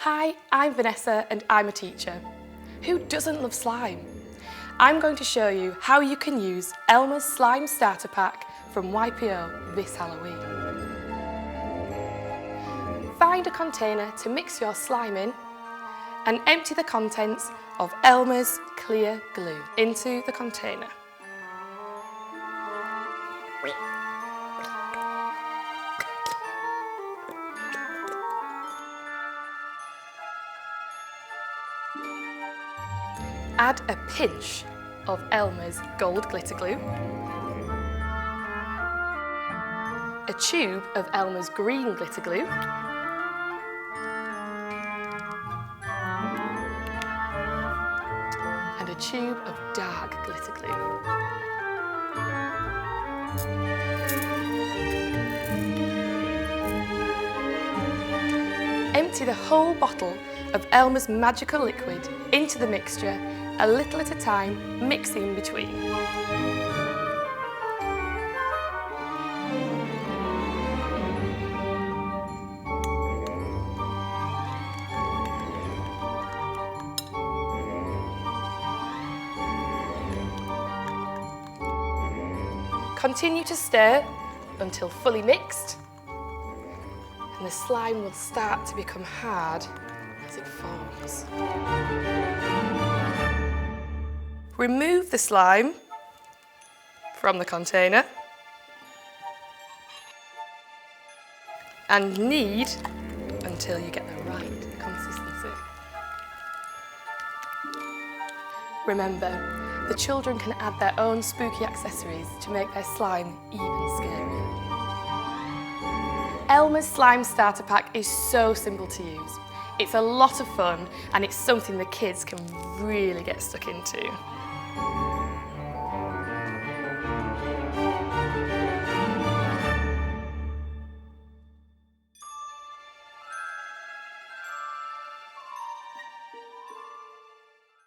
Hi, I'm Vanessa and I'm a teacher. Who doesn't love slime? I'm going to show you how you can use Elmer's Slime Starter Pack from YPO this Halloween. Find a container to mix your slime in and empty the contents of Elmer's clear glue into the container. Add a pinch of Elmer's gold glitter glue, a tube of Elmer's green glitter glue, and a tube of dark glitter glue. Empty the whole bottle of Elmer's magical liquid into the mixture, a little at a time, mixing in between. Continue to stir until fully mixed, and the slime will start to become hard as it forms. Remove the slime from the container and knead until you get the right consistency. Remember, the children can add their own spooky accessories to make their slime even scarier. Elmer's Slime Starter Pack is so simple to use. It's a lot of fun and it's something the kids can really get stuck into.